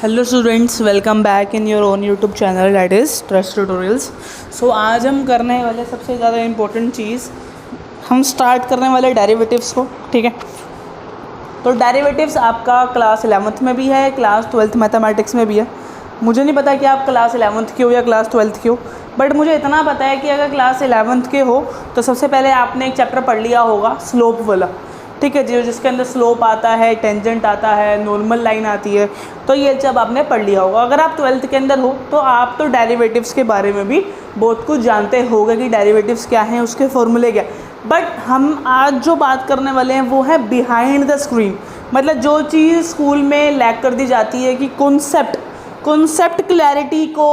Hello students, welcome back in your own YouTube channel that is Trust Tutorials. So आज हम करने वाले सबसे ज़्यादा इम्पोर्टेंट चीज़, हम स्टार्ट करने वाले डेरिवेटिव्स को। ठीक है, तो डेरिवेटिव्स आपका क्लास 11th में भी है, क्लास 12th मैथमेटिक्स में भी है। मुझे नहीं पता कि आप क्लास 11th के हो या क्लास 12th के हो, बट मुझे इतना पता है कि अगर क्लास 11th के हो तो सबसे पहले आपने एक चैप्टर पढ़ लिया होगा, स्लोप वाला। ठीक है जी, जिसके अंदर स्लोप आता है, टेंजेंट आता है, नॉर्मल लाइन आती है, तो ये जब आपने पढ़ लिया होगा। अगर आप 12th के अंदर हो तो आप तो डेरिवेटिव्स के बारे में भी बहुत कुछ जानते होगे कि डेरिवेटिव्स क्या हैं, उसके फॉर्मूले क्या। बट हम आज जो बात करने वाले हैं वो है बिहाइंड द स्क्रीन, मतलब जो चीज़ स्कूल में लैग कर दी जाती है कि कॉन्सेप्ट क्लैरिटी को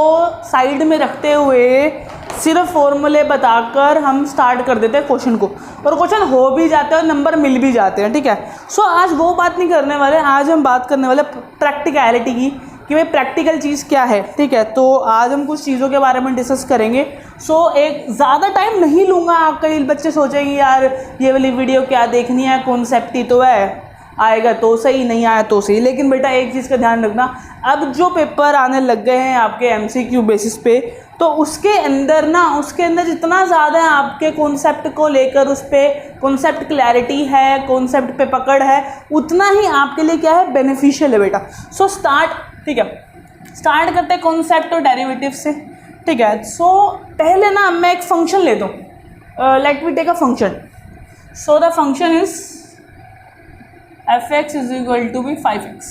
साइड में रखते हुए सिर्फ फॉर्मूले बताकर हम स्टार्ट कर देते हैं क्वेश्चन को, और क्वेश्चन हो भी जाते हैं और नंबर मिल भी जाते हैं। ठीक है, सो आज वो बात नहीं करने वाले, आज हम बात करने वाले प्रैक्टिकलिटी की कि भाई प्रैक्टिकल चीज़ क्या है। ठीक है, तो आज हम कुछ चीज़ों के बारे में डिस्कस करेंगे। सो एक ज़्यादा टाइम नहीं लूँगा। आप कई बच्चे सोचेंगे यार ये वाली वीडियो क्या देखनी है, कॉन्सेप्ट ही तो है, आएगा तो सही, नहीं आया तो सही। लेकिन बेटा एक चीज़ का ध्यान रखना, अब जो पेपर आने लग गए हैं आपके MCQ बेसिस पे, तो उसके अंदर जितना ज़्यादा आपके कॉन्सेप्ट को लेकर उस पर कॉन्सेप्ट क्लैरिटी है, कॉन्सेप्ट पे पकड़ है, उतना ही आपके लिए क्या है, बेनिफिशियल है बेटा। सो ठीक है, स्टार्ट करते हैं कॉन्सेप्ट और डेरिवेटिव से। ठीक है, सो पहले ना मैं एक फंक्शन लेता हूँ, let me take a function. So the function is fx is equal to be 5x।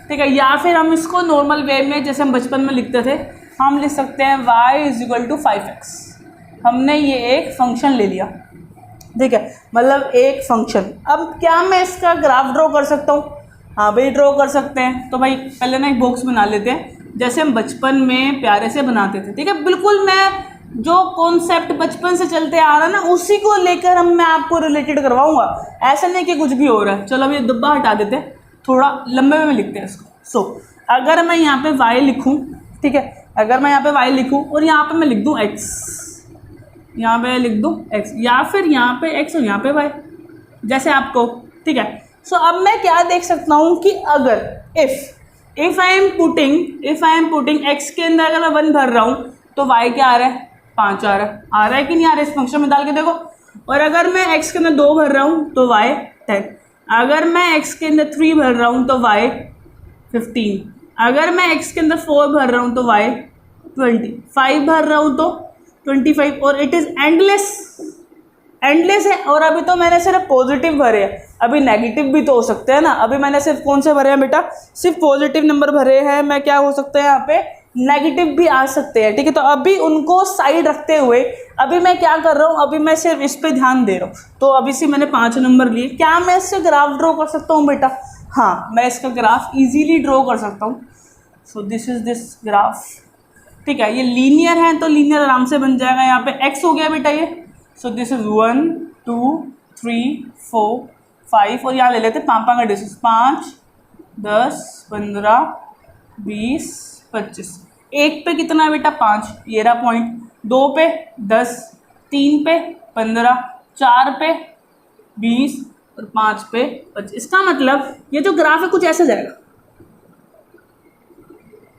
ठीक है, या फिर हम इसको नॉर्मल वे में जैसे हम बचपन में लिखते थे, हम लिख सकते हैं y is equal to 5x। हमने ये एक फंक्शन ले लिया। ठीक है, मतलब एक फंक्शन। अब क्या मैं इसका ग्राफ ड्रॉ कर सकता हूँ? हाँ भाई, ड्रॉ कर सकते हैं। तो भाई पहले ना एक बॉक्स बना लेते हैं जैसे हम बचपन में प्यारे से बनाते थे। ठीक है, बिल्कुल मैं जो कॉन्सेप्ट बचपन से चलते आ रहा है ना, उसी को लेकर मैं आपको रिलेटेड करवाऊंगा। ऐसा नहीं कि कुछ भी हो रहा है। चलो अब ये डब्बा हटा देते हैं, थोड़ा लंबे में लिखते हैं इसको। सो अगर मैं यहाँ पे y लिखूँ, ठीक है, अगर मैं यहाँ पे y लिखूँ और यहाँ पे मैं लिख दूँ x, यहाँ पे लिख दूँ x, या फिर यहाँ पे x और यहाँ पे y, जैसे आपको। ठीक है, सो अब मैं क्या देख सकता हूँ कि अगर if I am putting x के अंदर अगर मैं 1 भर रहा हूँ तो y क्या आ रहा है, 5 आ रहा है कि नहीं आ रहा है? इस फंक्शन में डाल के देखो। और अगर मैं x के अंदर 2 भर रहा हूँ तो y 10, अगर मैं x के अंदर 3 भर रहा हूँ तो y 15, अगर मैं x के अंदर 4 भर रहा हूँ तो y 20, 5 भर रहा हूँ तो 25, और इट इज़ एंडलेस है। और अभी तो मैंने सिर्फ पॉजिटिव भरे हैं, अभी नेगेटिव भी तो हो सकते हैं ना। अभी मैंने सिर्फ कौन से भरे हैं बेटा, सिर्फ पॉजिटिव नंबर भरे हैं। मैं क्या हो सकता है यहाँ पे, नेगेटिव भी आ सकते हैं। ठीक है, तो अभी उनको साइड रखते हुए अभी मैं क्या कर रहा हूँ, अभी मैं सिर्फ इस पे ध्यान दे रहा हूँ। तो अभी से मैंने 5 नंबर लिए। क्या मैं इससे ग्राफ ड्रॉ कर सकता हूँ बेटा? हाँ, मैं इसका ग्राफ इजीली ड्रॉ कर सकता हूँ। So this is this graph. ठीक है, ये लीनियर है तो लीनियर आराम से बन जाएगा। यहाँ पे x हो गया बेटा ये। सो दिस इज 1 2 3 4 5, और यहाँ ले लेते 5 का डिस्टेंस, 5 10 15 20 25। 1 पे कितना है बेटा, 5, ये रहा पॉइंट। 2 पे 10, 3 पे 15, 4 पे 20 और 5 पे 25। इसका मतलब ये जो ग्राफ है कुछ ऐसा जाएगा,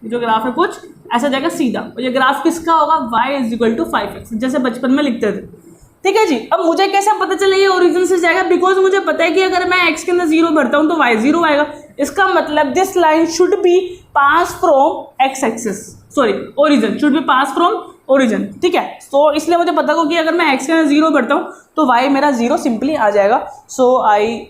ये जो ग्राफ है कुछ ऐसा जाएगा सीधा। और ये ग्राफ किसका होगा, y is equal to 5x, जैसे बचपन में लिखते थे। ठीक है जी, अब मुझे कैसे पता चले ये ओरिजिन से जाएगा? बिकॉज मुझे पता है कि अगर मैं x के अंदर 0 भरता हूँ तो y 0 आएगा। इसका मतलब this line should be pass from x axis, sorry origin should be pass from origin. ठीक है, तो इसलिए मुझे पता हो कि अगर मैं x के अंदर 0 भरता हूँ तो y मेरा 0 सिंपली आ जाएगा। सो आई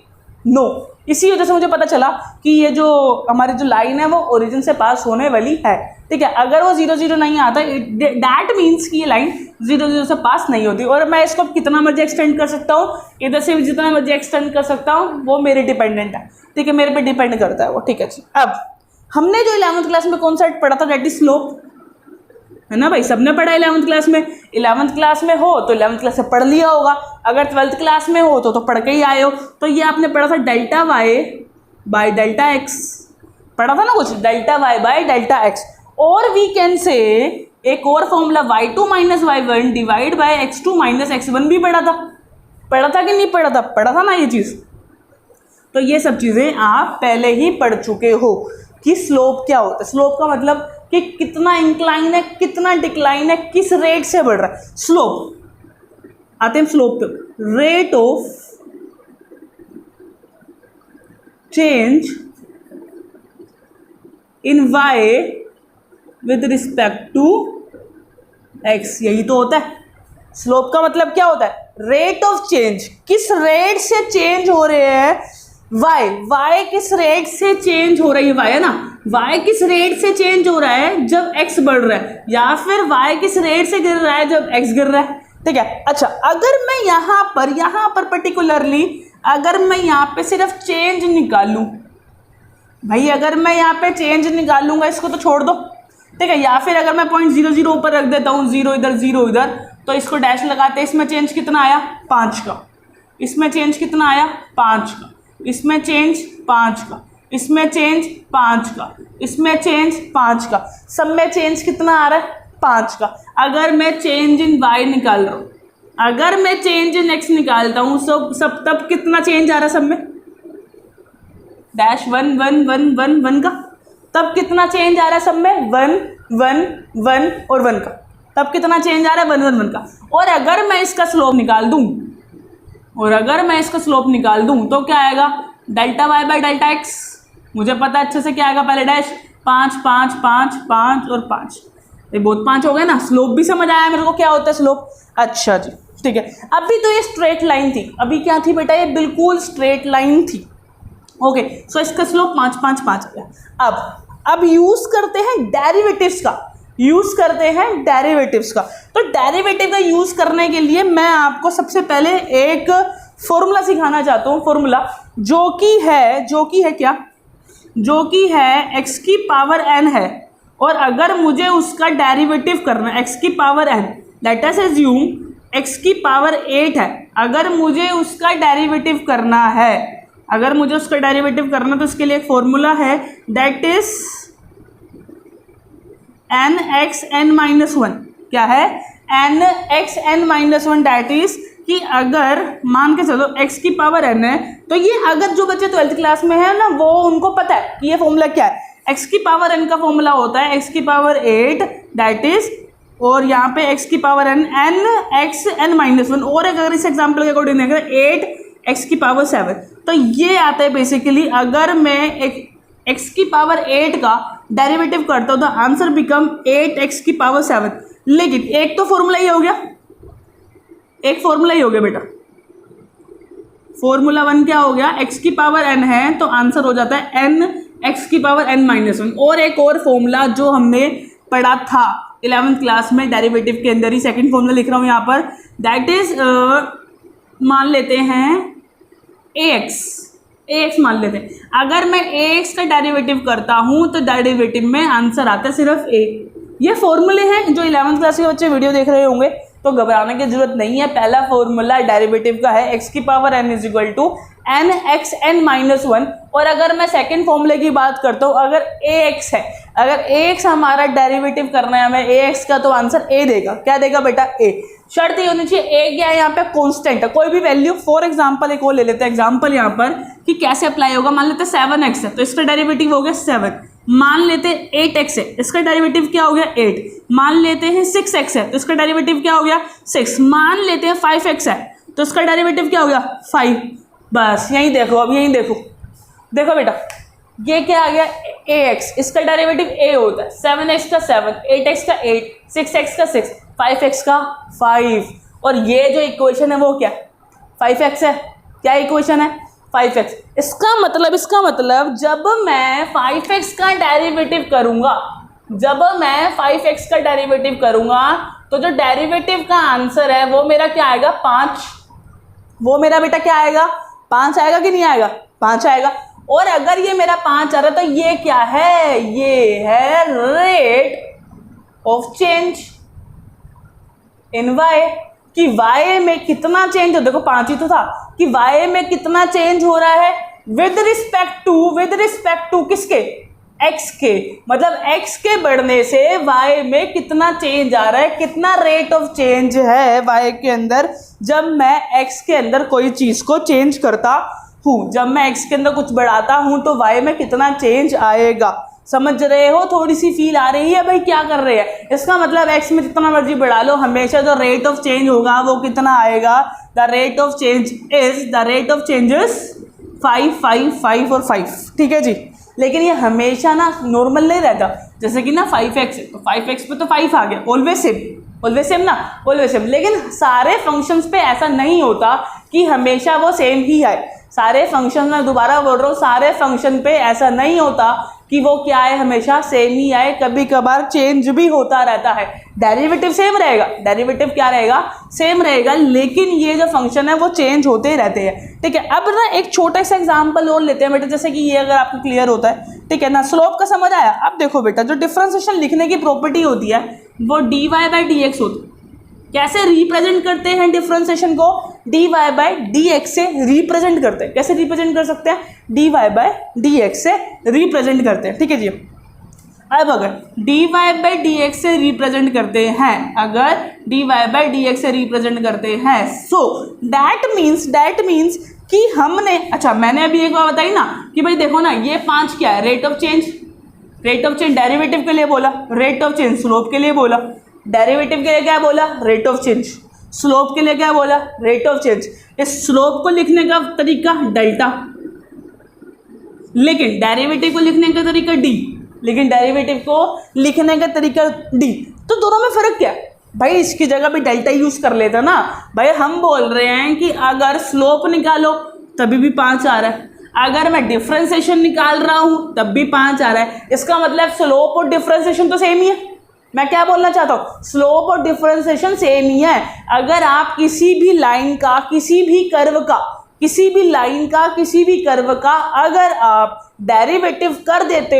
नो, इसी वजह से मुझे पता चला कि ये जो हमारी जो लाइन है वो ओरिजिन से पास होने वाली है। ठीक है, अगर वो 0 0 नहीं आता, दैट मीन्स कि ये लाइन 0 0 से पास नहीं होती। और मैं इसको कितना मर्जी एक्सटेंड कर सकता हूँ, इधर से जितना मर्जी एक्सटेंड कर सकता हूँ, वो मेरे डिपेंडेंट है। ठीक है, मेरे पे डिपेंड करता है वो। ठीक है जी, अब हमने जो 11th क्लास में कॉन्सेप्ट पढ़ा था दैट इज स्लोप, है ना भाई, सबने पढ़ा 11th क्लास में। 11th क्लास में हो तो 11th क्लास से पढ़ लिया होगा, अगर 12th क्लास में हो तो पढ़ के ही आए हो। तो ये आपने पढ़ा था delta y by delta x, पढ़ा था ना कुछ, delta y by delta x। और वी कैन से एक और formula y2 minus y1 divide by x2 minus x1 भी पढ़ा था कि नहीं पढ़ा था ना ये चीज़। तो ये सब चीज़ें आप पहले ही पढ़ चुके हो। कि स्लोप क्या होता है। स्लोप का मतलब कि कितना इंक्लाइन है, कितना डिक्लाइन है, किस रेट से बढ़ रहा है। स्लोप आते हैं स्लोप पे, rate of change in y with respect to x, यही तो होता है। स्लोप का मतलब क्या होता है, रेट ऑफ चेंज, किस रेट से चेंज हो रहे हैं y किस रेट से चेंज हो रही है, y है ना, y किस रेट से चेंज हो रहा है जब x बढ़ रहा है, या फिर y किस रेट से गिर रहा है जब x गिर रहा है। ठीक है, अच्छा अगर मैं यहाँ पर पर्टिकुलरली अगर मैं यहाँ पे सिर्फ चेंज निकालूं, भाई अगर मैं यहाँ पे चेंज निकालूंगा, इसको तो छोड़ दो। ठीक है, या फिर अगर मैं 0.00 ऊपर रख देता हूँ, 0 इधर 0 इधर, तो इसको डैश लगाते हैं, इसमें चेंज कितना आया 5 का, इसमें चेंज कितना आया 5 का, इसमें चेंज 5 का, इसमें चेंज 5 का, इसमें चेंज 5 का, सब में चेंज कितना आ रहा है 5 का। अगर मैं चेंज इन y निकाल रहा हूँ, अगर मैं चेंज इन x निकालता हूँ सब तब कितना चेंज आ रहा है सब में, डैश 1 1 1 1 1 का, तब कितना चेंज आ रहा है सब में 1 1 1 और 1 का, तब कितना चेंज आ रहा है 1 1 1 का। और अगर मैं इसका स्लोप निकाल दूं, तो क्या आएगा delta y by delta x, मुझे पता अच्छे से क्या आएगा, पहले डैश 5 5 5 5 और 5, ये बहुत 5 हो गए ना। स्लोप भी समझ आया मेरे को क्या होता है स्लोप। अच्छा जी ठीक है, अभी तो ये स्ट्रेट लाइन थी, अभी क्या थी बेटा, ये बिल्कुल स्ट्रेट लाइन थी। ओके, सो इसका स्लोप 5 5 5 आ गया। अब यूज करते हैं डेरिवेटिव्स का, तो डेरिवेटिव का यूज करने के लिए मैं आपको सबसे पहले एक फॉर्मूला सिखाना चाहता हूँ, फॉर्मूला जो कि है x की पावर n है, और अगर मुझे उसका डेरिवेटिव करना है x की power n, let us assume x की पावर 8 है, अगर मुझे उसका डेरिवेटिव करना है, तो उसके लिए एक फॉर्मूला है, दैट इज nxn-1। क्या है nxn-1, दैट इज कि अगर मान के चलो x की पावर n है, तो ये अगर जो बच्चे 12th क्लास में है ना, वो उनको पता है कि ये फॉर्मूला क्या है। x की पावर n का फॉर्मूला होता है x की पावर 8, दैट इज, और यहाँ पे x की पावर n nxn-1, और अगर इस एग्जाम्पल के अकॉर्डिंग देखें 8x की पावर 7, तो ये आता है बेसिकली, अगर मैं एक x की पावर 8 का डेरिवेटिव करता हूँ तो आंसर बिकम 8x की पावर 7। लेकिन एक तो फॉर्मूला ही हो गया, बेटा। फॉर्मूला 1 क्या हो गया, x की पावर n है तो आंसर हो जाता है n x की पावर n-1। और एक और फॉर्मूला जो हमने पढ़ा था 11th क्लास में डेरिवेटिव के अंदर ही, सेकंड फॉर्मूला लिख रहा हूँ यहाँ पर, दैट इज मान लेते हैं ax मान लेते हैं। अगर मैं ax का डेरिवेटिव करता हूँ तो डेरिवेटिव में आंसर आता है सिर्फ a। ये फॉर्मूले हैं, जो 11th क्लास के बच्चे वीडियो देख रहे होंगे तो घबराने की जरूरत नहीं है। पहला फॉर्मूला डेरिवेटिव का है x की power n is equal to nxn-1, और अगर मैं सेकंड फॉर्मूले की बात करता हूँ, अगर ax है, अगर ax हमारा डेरिवेटिव करना है हमें ax का, तो आंसर a देगा। क्या देगा बेटा, a। शर्त ये होनी चाहिए a क्या है, यहाँ पे कांस्टेंट है, कोई भी वैल्यू। फॉर एग्जांपल एक और ले लेते हैं एग्जांपल यहाँ पर कि कैसे अप्लाई होगा। मान लेते 7x है तो इसका डेरिवेटिव हो गया 7। मान लेते 8x है, इसका डेरिवेटिव क्या हो गया 8। मान लेते हैं 6x है तो इसका डेरिवेटिव क्या हो गया 6। मान लेते हैं 5x है तो इसका डेरिवेटिव क्या हो गया 5। बस यहीं देखो, अब यहीं देखो बेटा, ये क्या आ गया ax, इसका डेरिवेटिव a होता है, 7x का 7, 8x का 8, 6x का 6, 5x का 5, और ये जो इक्वेशन है वो क्या 5x है। क्या इक्वेशन है 5x। इसका मतलब जब मैं 5x का डेरिवेटिव करूंगा, तो जो डेरिवेटिव का आंसर है वो मेरा क्या आएगा 5। वो मेरा बेटा क्या आएगा 5 आएगा कि नहीं आएगा, 5 आएगा। और अगर ये मेरा 5 आ रहा है तो ये क्या है, ये है rate of change in y, कि y में कितना चेंज हो, देखो 5 ही तो था, कि y में कितना चेंज हो रहा है विद रिस्पेक्ट टू किसके, x के। मतलब x के बढ़ने से y में कितना चेंज आ रहा है, कितना रेट ऑफ चेंज है y के अंदर जब मैं x के अंदर कोई चीज को चेंज करता हूँ। जब मैं x के अंदर कुछ बढ़ाता हूँ तो y में कितना चेंज आएगा। समझ रहे हो? थोड़ी सी फील आ रही है भाई क्या कर रहे हैं? इसका मतलब एक्स में जितना मर्जी बढ़ा लो, हमेशा जो रेट ऑफ चेंज होगा वो कितना आएगा? The rate of change is 5 5 5 और 5, ठीक है जी। लेकिन ये हमेशा ना नॉर्मल नहीं रहता, जैसे कि ना 5x है तो 5x पे तो 5 आ गया, ऑलवेज सेम ना, ऑलवेज सेम। लेकिन सारे फंक्शंस पे ऐसा नहीं होता कि हमेशा वो सेम ही है। सारे फंक्शन, मैं दोबारा बोल रहा हूँ, सारे फंक्शन पे ऐसा नहीं होता कि वो क्या है हमेशा सेम ही आए, कभी कभार चेंज भी होता रहता है। डेरिवेटिव सेम रहेगा, डेरिवेटिव क्या रहेगा? सेम रहेगा, लेकिन ये जो फंक्शन है वो चेंज होते ही रहते हैं, ठीक है। अब ना एक छोटा सा एग्जांपल और लेते हैं बेटा, जैसे कि ये अगर आपको क्लियर होता है, ठीक है ना। स्लोप का समझ आया? अब देखो बेटा, जो डिफरेंशिएशन लिखने की प्रॉपर्टी होती है वो dy/dx होती है। कैसे रिप्रेजेंट करते हैं डिफरेंशिएशन को? dy/dx से रिप्रेजेंट करते हैं। कैसे रिप्रेजेंट कर सकते हैं? dy/dx से रिप्रेजेंट करते हैं, ठीक है जी। अब अगर dy/dx से रिप्रेजेंट करते हैं, अगर dy/dx से रिप्रेजेंट करते हैं, सो दैट मीन्स कि हमने, अच्छा मैंने अभी एक बात बताई ना कि भाई देखो ना, ये 5 क्या है? रेट ऑफ चेंज डेरिवेटिव के लिए बोला, रेट ऑफ चेंज स्लोप के लिए बोला, डेरिवेटिव के लिए क्या बोला? रेट ऑफ चेंज, स्लोप के लिए क्या बोला? Rate of change. इस स्लोप को लिखने का तरीका डेल्टा, लेकिन डेरिवेटिव को लिखने का तरीका डी, तो दोनों में फर्क क्या है भाई? इसकी जगह भी डेल्टा यूज कर लेता ना भाई। हम बोल रहे हैं कि अगर स्लोप निकालो तभी भी 5 आ रहा है, अगर मैं डिफरेंशिएशन निकाल रहा हूं तब भी 5 आ रहा है। इसका मतलब स्लोप और डिफरेंशिएशन तो सेम ही है। मैं क्या बोलना चाहता हूँ? स्लोप और डिफरेंशिएशन सेम ही है। अगर आप किसी भी लाइन का, किसी भी कर्व का, अगर आप डेरिवेटिव कर देते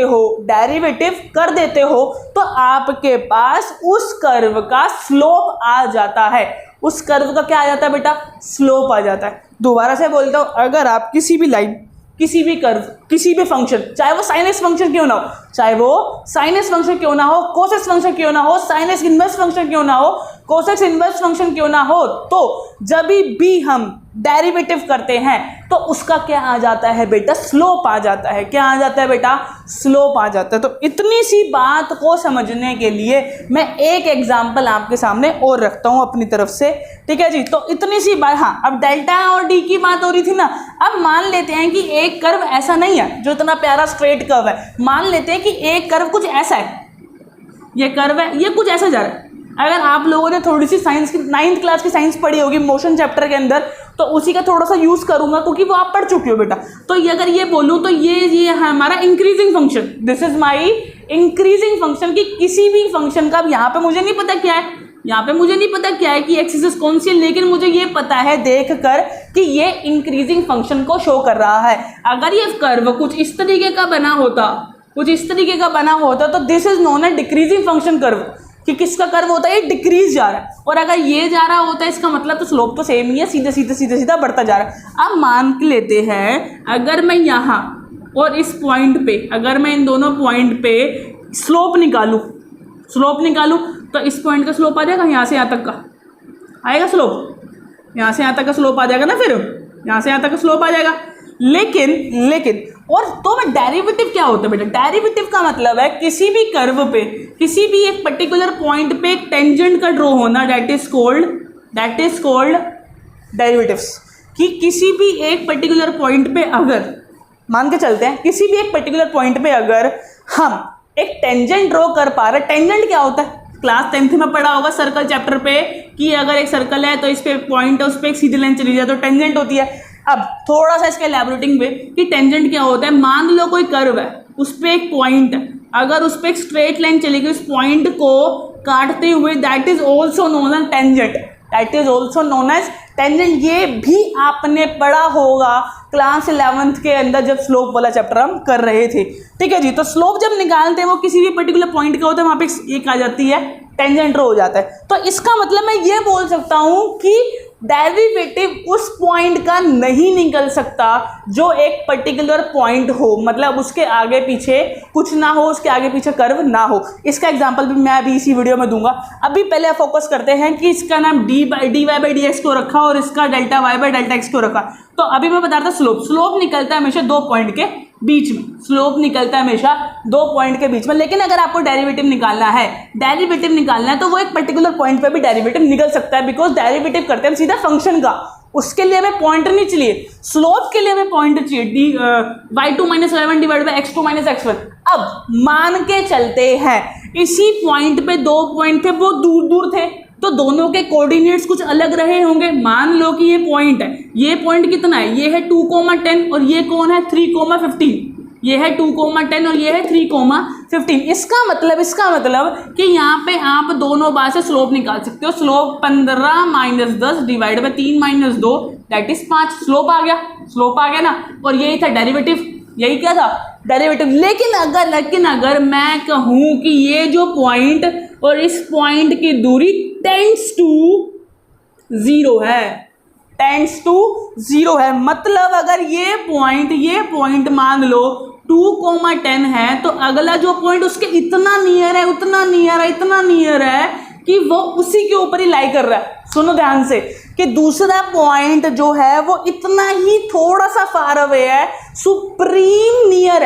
हो तो आपके पास उस कर्व का स्लोप आ जाता है। उस कर्व का क्या आ जाता है बेटा? स्लोप आ जाता है। दोबारा से बोलता हूँ, अगर आप किसी भी लाइन, किसी भी कर्व, किसी भी फंक्शन, चाहे वो साइनस फंक्शन क्यों ना हो, कोसेक्स फंक्शन क्यों ना हो, साइनस इनवर्स फंक्शन क्यों ना हो, कोसेक्स इनवर्स फंक्शन क्यों ना हो, तो जब भी हम डेरिवेटिव करते हैं तो उसका क्या आ जाता है बेटा? स्लोप आ जाता है। क्या आ जाता है बेटा? स्लोप आ जाता है। तो इतनी सी बात को समझने के लिए मैं एक एग्जांपल आपके सामने और रखता हूं अपनी तरफ से, ठीक है जी। तो इतनी सी बात, हाँ अब डेल्टा और डी की बात हो रही थी ना। अब मान लेते हैं कि एक कर्व ऐसा नहीं है जो इतना प्यारा स्ट्रेट कर्व है। मान लेते हैं कि एक कर्व कुछ ऐसा है, ये कर्व है, ये कुछ ऐसा जा रहा है। अगर आप लोगों ने थोड़ी सी साइंस की 9th क्लास की साइंस पढ़ी होगी मोशन चैप्टर के अंदर, तो उसी का थोड़ा सा यूज करूंगा क्योंकि वो आप पढ़ चुके हो बेटा। तो ये अगर ये बोलूं तो ये है हमारा increasing function, this is my increasing function. कि किसी भी फंक्शन का, यहाँ पे मुझे नहीं पता क्या है, कि एक्सिस कौन सी है, लेकिन मुझे ये पता है देख कर कि ये इंक्रीजिंग फंक्शन को शो कर रहा है। अगर ये कर्व कुछ इस तरीके का बना होता तो this is known A decreasing function curve. कि किसका कर्व होता है? ये डिक्रीज जा रहा है। और अगर ये जा रहा होता है, इसका मतलब तो स्लोप तो सेम ही है, सीधा बढ़ता जा रहा है। अब मान के लेते हैं, अगर मैं यहाँ और इस पॉइंट पे, अगर मैं इन दोनों पॉइंट पे स्लोप निकालूं तो इस पॉइंट का स्लोप आ जाएगा, यहाँ से यहाँ तक का आएगा स्लोप, यहाँ से यहाँ तक का स्लोप आ जाएगा ना, फिर यहाँ से यहाँ तक का स्लोप आ जाएगा। लेकिन और तो मैं डेरिवेटिव क्या होता है बेटा? डेरिवेटिव का मतलब है किसी भी कर्व पे, किसी भी एक पर्टिकुलर पॉइंट पे एक टेंजेंट का ड्रॉ होना, दैट इज कॉल्ड डेरिवेटिव्स। कि किसी भी एक पर्टिकुलर पॉइंट पे, अगर मान के चलते हैं किसी भी एक पर्टिकुलर पॉइंट पे अगर हम एक टेंजेंट ड्रॉ कर पा रहे, टेंजेंट क्या होता है? क्लास 10th में पढ़ा होगा सर्कल चैप्टर पे, कि अगर एक सर्कल है तो इस पे पॉइंट है, उस पर एक सीधी लाइन चली जाए तो टेंजेंट होती है। अब थोड़ा सा इसके एलैबोरेटिंग में कि टेंजेंट क्या होता है। मान लो कोई कर्व है, उस पर एक पॉइंट है, अगर उस पर एक स्ट्रेट लाइन चलेगी उस पॉइंट को काटते हुए, that is also known as tangent. ये भी आपने पढ़ा होगा क्लास 11th के अंदर जब स्लोप वाला चैप्टर हम कर रहे थे, ठीक है जी। तो स्लोप जब निकालते हैं वो किसी भी पर्टिकुलर पॉइंट का होता है, वहां पे एक आ जाती है, टेंजेंट रो हो जाता है। तो इसका मतलब मैं ये बोल सकता हूं कि डेरिवेटिव उस पॉइंट का नहीं निकल सकता जो एक पर्टिकुलर पॉइंट हो, मतलब उसके आगे पीछे कुछ ना हो, उसके आगे पीछे कर्व ना हो। इसका एग्जांपल भी मैं अभी इसी वीडियो में दूंगा। अभी पहले फोकस करते हैं कि इसका नाम dy/dx क्यों रखा और इसका Δy/Δx क्यों रखा। तो अभी मैं बता रहा था स्लोप निकलता है हमेशा 2 पॉइंट के बीच में, स्लोप निकलता है हमेशा दो पॉइंट के बीच में। लेकिन अगर आपको डेरिवेटिव निकालना है तो वो एक पर्टिकुलर पॉइंट पे भी डेरिवेटिव निकल सकता है, बिकॉज डेरिवेटिव करते हैं हम सीधा फंक्शन का, उसके लिए हमें पॉइंट नहीं चाहिए, स्लोप के लिए हमें पॉइंट चाहिए, y2 - 11 divide by x2 - x1। अब मान के चलते हैं इसी पॉइंट पे दो पॉइंट थे, वो दूर दूर थे, तो दोनों के कोऑर्डिनेट्स कुछ अलग रहे होंगे। मान लो कि ये पॉइंट है, ये पॉइंट कितना है, ये है 2,10 और ये कौन है 3,15, ये है 2,10 और ये है 3,15। इसका मतलब कि यहाँ पे आप दोनों बार से स्लोप निकाल सकते हो। Slope 15 - 10 divide by 3 - 2 that is 5। Slope आ गया ना, और यही था डेरिवेटिव, यही क्या था डेरिवेटिव। लेकिन अगर मैं कहूँ कि ये जो पॉइंट और इस पॉइंट की दूरी टेंड्स टू जीरो है, मतलब अगर ये पॉइंट मान लो 2,10 है, तो अगला जो पॉइंट उसके इतना नियर है कि वो उसी के ऊपर ही लाई कर रहा है। सुनो ध्यान से कि दूसरा पॉइंट जो है वो इतना ही थोड़ा सा फार अवे है, सुपर नियर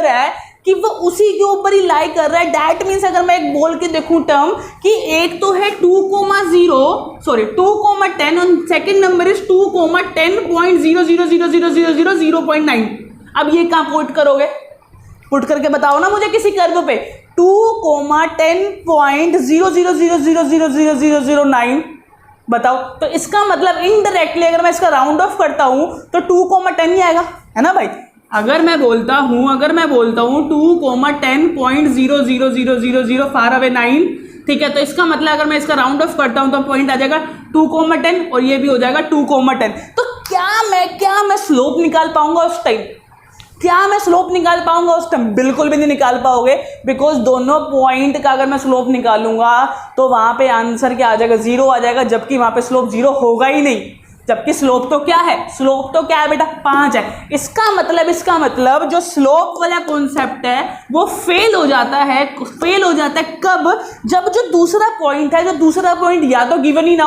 है कि वो उसी के ऊपर ही लाई कर रहा है। दैट मीन्स अगर मैं एक बोल के देखूं टर्म कि एक तो है 2,10 और सेकेंड नंबर इज 2,10.0000000.9। अब ये कहाँ पुट करके बताओ ना मुझे किसी कर्व पे 2,10.000000009 बताओ। तो इसका मतलब इनडायरेक्टली अगर मैं इसका राउंड ऑफ करता हूं तो 2,10 ही आएगा, है ना भाई। अगर मैं बोलता हूं 2,10.0000000 फार अवे 9, ठीक है, तो इसका मतलब अगर मैं इसका राउंड ऑफ करता हूं तो पॉइंट आ जाएगा 2,10 और ये भी हो जाएगा 2,10। तो क्या मैं स्लोप निकाल पाऊंगा उस टाइम? बिल्कुल भी नहीं निकाल पाओगे, बिकॉज दोनों पॉइंट का अगर मैं स्लोप निकालूंगा तो वहां पे आंसर क्या आ जाएगा, 0 आ जाएगा, जबकि वहां पे स्लोप 0 होगा ही नहीं। जबकि स्लोप तो क्या है बेटा 5 है। इसका मतलब जो स्लोप वाला कॉन्सेप्ट है वो फेल हो जाता है कब? जब जो दूसरा पॉइंट या तो गिवन ही ना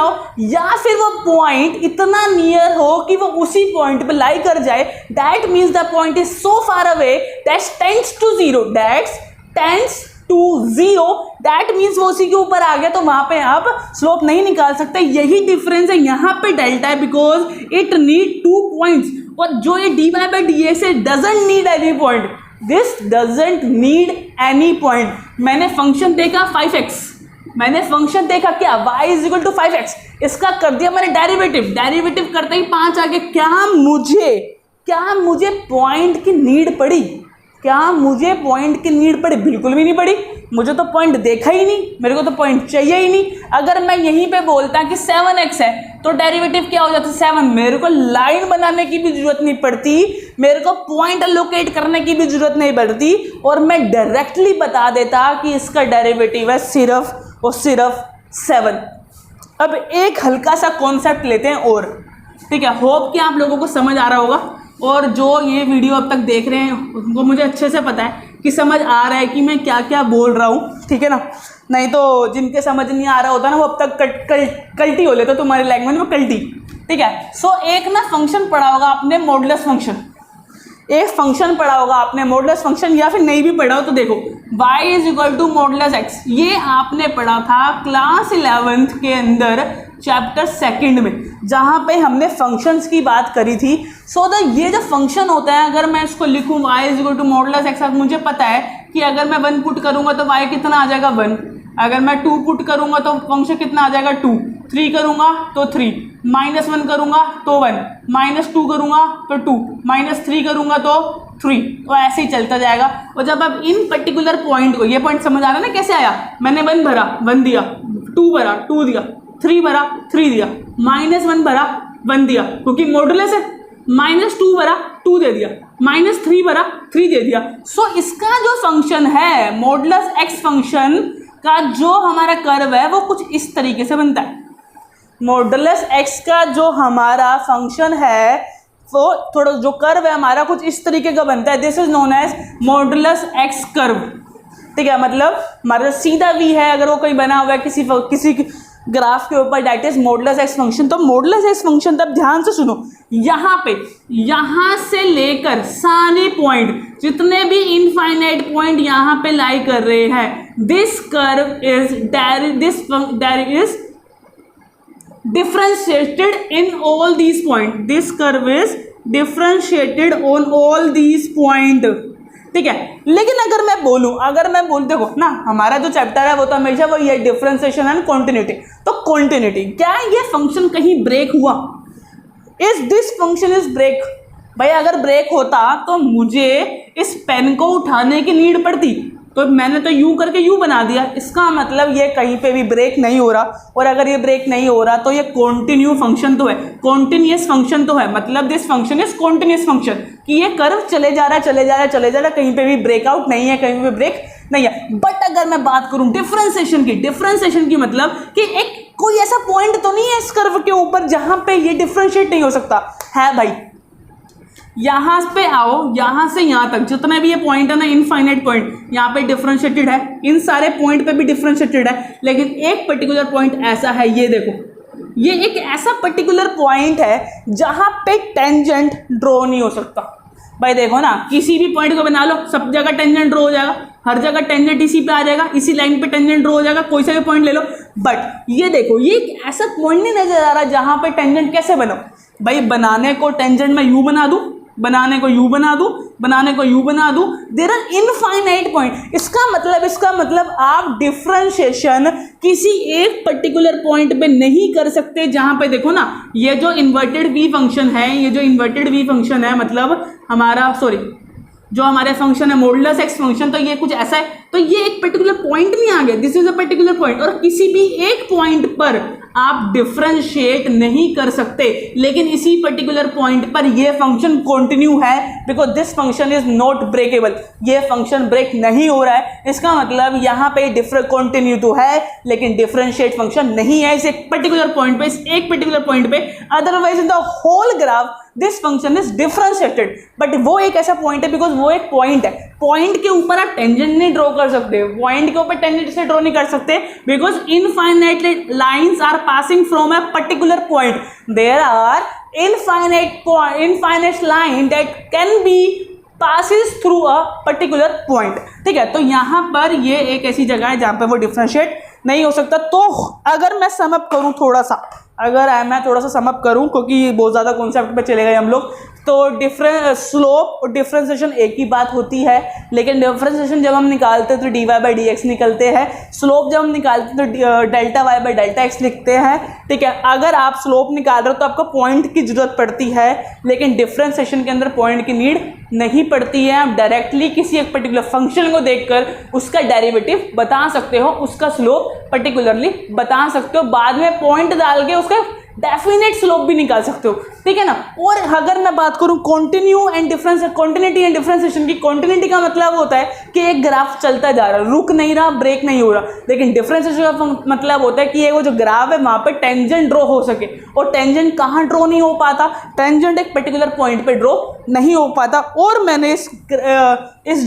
हो, या फिर वो पॉइंट इतना नियर हो कि वो उसी पॉइंट पे लाई कर जाए। That means the point is so far away that tends to zero, that means वो उसी के ऊपर आ गया, तो वहां पे आप स्लोप नहीं निकाल सकते। यही डिफरेंस है, यहाँ पे डेल्टा है, बिकॉज इट नीड 2 पॉइंट्स, और जो ये dy/dx है doesn't need any point, this doesn't need any point. मैंने फंक्शन देखा 5x, क्या y = 5x, इसका कर दिया मैंने डेरिवेटिव करते ही 5 आ गया। क्या मुझे पॉइंट की नीड पड़ी? बिल्कुल भी नहीं पड़ी। मुझे तो पॉइंट देखा ही नहीं, मेरे को तो पॉइंट चाहिए ही नहीं। अगर मैं यहीं पे बोलता कि 7x है तो डेरिवेटिव क्या हो जाता 7, मेरे को लाइन बनाने की भी जरूरत नहीं पड़ती, मेरे को पॉइंट एलोकेट करने की भी जरूरत नहीं पड़ती, और मैं डायरेक्टली बता देता कि इसका डेरिवेटिव है सिर्फ 7। अब एक हल्का सा कॉन्सेप्ट लेते हैं और, ठीक है, होप कि आप लोगों को समझ आ रहा होगा, और जो ये वीडियो अब तक देख रहे हैं उनको मुझे अच्छे से पता है कि समझ आ रहा है कि मैं क्या क्या बोल रहा हूँ, ठीक है ना। नहीं तो जिनके समझ नहीं आ रहा होता ना वो अब तक कल्टी हो लेता तुम्हारी लैंग्वेज में, कल्टी, ठीक है। सो एक ना फंक्शन पढ़ा होगा आपने, मॉडुलस फंक्शन, या फिर नहीं भी पढ़ा हो तो देखो y = मॉडुलस x, ये आपने पढ़ा था क्लास 11th के अंदर चैप्टर 2 में, जहाँ पे हमने फंक्शंस की बात करी थी। ये जो फंक्शन होता है, अगर मैं इसको लिखूँ y = मॉडुलस x, अब मुझे पता है कि अगर मैं 1 पुट करूँगा तो y कितना आ जाएगा 1, अगर मैं 2 पुट करूँगा तो फंक्शन कितना आ जाएगा 2, 3 करूँगा तो 3, -1 करूँगा तो 1, -2 करूँगा तो 2, -3 करूँगा तो 3, तो ऐसे ही चलता जाएगा। और जब आप इन पर्टिकुलर पॉइंट को, ये पॉइंट समझ आ रहा है ना कैसे आया, मैंने 1 भरा 1 दिया, 2 भरा 2 दिया, 3 भरा 3 दिया, -1 भरा 1 दिया क्योंकि मॉडुलस है, -2 भरा 2 दे दिया, -3 भरा 3 दे दिया। इसका जो फंक्शन है मॉडुलस x फंक्शन का जो हमारा कर्व है वो कुछ इस तरीके से बनता है। मॉडुलस x का जो हमारा फंक्शन है वो थोड़ा जो कर्व है हमारा कुछ इस तरीके का बनता है। This is known as modulus x curve, ठीक है। मतलब हमारा सीधा v है, अगर वो कोई बना हुआ है किसी ग्राफ के ऊपर, that is modulus x function. तो मॉडुलस एक्स फंक्शन, तब ध्यान से सुनो, यहाँ से लेकर सारे पॉइंट, जितने भी इनफाइनाइट पॉइंट यहाँ पे लाई कर रहे हैं, this curve is differentiated in all these point, this curve is differentiated on all these point, ठीक है। लेकिन अगर मैं बोलूं देखो ना, हमारा जो चैप्टर है वो तो हमेशा वही है, डिफरेंशिएशन एंड कॉन्टिन्यूटी। तो कॉन्टिन्यूटी, क्या ये फंक्शन कहीं ब्रेक हुआ? Is this function is break? भाई अगर ब्रेक होता तो मुझे इस पेन को उठाने की नीड पड़ती, तो मैंने तो यू करके यू बना दिया। इसका मतलब ये कहीं पे भी ब्रेक नहीं हो रहा, और अगर ये ब्रेक नहीं हो रहा तो ये कॉन्टिन्यू फंक्शन तो है, कॉन्टिन्यूस फंक्शन तो है, मतलब this function is continuous function, कि ये कर्व चले जा रहा है, कहीं पे भी ब्रेकआउट नहीं है, कहीं पे ब्रेक नहीं है। बट अगर मैं बात करूं डिफरेंशिएशन की मतलब कि एक कोई ऐसा पॉइंट तो नहीं है इस कर्व के ऊपर जहां पे ये डिफरेंशिएट नहीं हो सकता है। भाई यहाँ पे आओ, यहाँ से यहाँ तक जितने भी ये पॉइंट है ना, इनफाइनाइट पॉइंट, यहाँ पे डिफरेंशिएटेड है, इन सारे पॉइंट पे भी डिफरेंशिएटेड है, लेकिन एक पर्टिकुलर पॉइंट ऐसा है, ये देखो, ये एक ऐसा पर्टिकुलर पॉइंट है जहाँ पे टेंजेंट ड्रॉ नहीं हो सकता। भाई देखो ना, किसी भी पॉइंट को बना लो, सब जगह टेंजेंट ड्रॉ हो जाएगा, हर जगह टेंजेंट इसी पे आ जाएगा, इसी लाइन पे टेंजेंट ड्रॉ हो जाएगा, कोई सा भी पॉइंट ले लो। बट ये देखो, ये एक ऐसा पॉइंट नहीं नजर आ रहा जहाँ पे टेंजेंट कैसे बनो। भाई बनाने को टेंजेंट में यू बना दूँ, बनाने को यू बना दूं, देयर आर इनफाइनाइट पॉइंट। इसका मतलब आप डिफरेंशिएशन किसी एक पर्टिकुलर पॉइंट पे नहीं कर सकते, जहां पे देखो ना, ये जो इन्वर्टेड वी फंक्शन है, मतलब हमारा जो हमारे फंक्शन है मॉडुलस एक्स फंक्शन, तो ये कुछ ऐसा है, तो ये एक पर्टिकुलर पॉइंट नहीं आ गया, this is a particular point, और किसी भी एक पॉइंट पर आप डिफरेंशिएट नहीं कर सकते, लेकिन इसी पर्टिकुलर पॉइंट पर ये फंक्शन कंटिन्यू है, because this function is not breakable, ये फंक्शन ब्रेक नहीं हो रहा है। इसका मतलब यहाँ पे कंटिन्यू तो है, लेकिन डिफरेंशिएट फंक्शन नहीं है इस एक पर्टिकुलर पॉइंट पे, otherwise in the whole graph this function is differentiated. But वो एक ऐसा पॉइंट है, बिकॉज वो एक पॉइंट है, पॉइंट के ऊपर आप टेंजेंट नहीं ड्रॉ कर सकते, पॉइंट के ऊपर टेंजेंट से ड्रॉ नहीं कर सकते, because infinite lines are passing from a particular point. There are infinite line that can be passes through a particular point. ठीक है, तो यहाँ पर ये एक ऐसी जगह है जहाँ पे वो डिफरेंशिएट नहीं हो सकता। तो अगर मैं सम अप करूँ थोड़ा सा सम अप करूँ, क्योंकि बहुत ज़्यादा कॉन्सेप्ट पे चले गए हम लोग, तो स्लोप और डिफरेंशिएशन एक ही बात होती है, लेकिन डिफरेंशिएशन जब हम निकालते हैं तो dy बाई डी एक्स निकलते हैं, स्लोप जब हम निकालते हैं तो delta Y by delta X लिखते हैं। ठीक है, अगर आप स्लोप निकाल रहे हो तो आपको पॉइंट की जरूरत पड़ती है, लेकिन डिफरेंशिएशन के अंदर पॉइंट की नीड नहीं पड़ती है। आप डायरेक्टली किसी एक पर्टिकुलर फंक्शन को देखकर उसका डेरिवेटिव बता सकते हो, उसका स्लोप पर्टिकुलरली बता सकते हो, बाद में पॉइंट डाल के उसका डेफिनेट स्लोप भी निकाल सकते हो। ठीक है ना। और अगर मैं बात करूं कॉन्टिन्यूटी एंड डिफरेंशिएशन की, कॉन्टिन्यूटी का मतलब होता है कि एक ग्राफ चलता जा रहा है, रुक नहीं रहा, ब्रेक नहीं हो रहा, लेकिन डिफरेंशिएशन का मतलब होता है कि ये वो जो ग्राफ है वहां पे टेंजेंट ड्रॉ हो सके, और टेंजेंट कहाँ ड्रॉ नहीं हो पाता, टेंजेंट एक पर्टिकुलर पॉइंट पे ड्रॉ नहीं हो पाता। और मैंने इस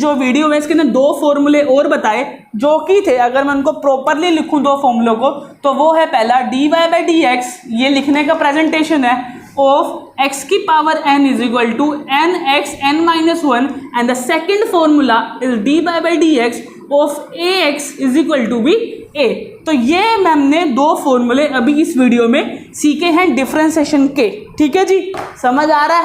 जो वीडियो में इसके अंदर 2 फॉर्मूले और बताए जो कि थे, अगर मैं उनको प्रॉपरली लिखूं 2 फॉर्मूलों को, तो वो है पहला dy बाई डी एक्स, ये लिखने का प्रेजेंटेशन है, ऑफ x की power n is equal to N X N minus 1, and the second formula is dy by D X of A X is equal to B A. तो ये हमने 2 फॉर्मूले अभी इस वीडियो में सीखे हैं डिफरेंशिएशन के। ठीक है जी, समझ आ रहा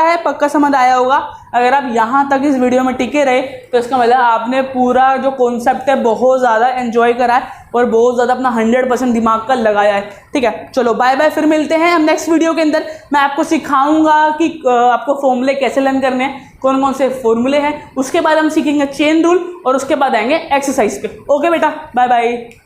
है, पक्का समझ आया होगा। अगर आप यहाँ तक इस वीडियो में टिके रहे तो इसका मतलब आपने पूरा जो कॉन्सेप्ट है बहुत ज़्यादा एंजॉय करा है और बहुत ज़्यादा अपना 100% दिमाग का लगाया है। ठीक है, चलो बाय बाय, फिर मिलते हैं हम नेक्स्ट वीडियो के अंदर। मैं आपको सिखाऊंगा कि आपको फॉर्मूले कैसे लर्न करने हैं, कौन कौन से फॉर्मूले हैं, उसके बाद हम सीखेंगे चेन रूल और उसके बाद आएंगे एक्सरसाइज पे। ओके बेटा, बाय बाय।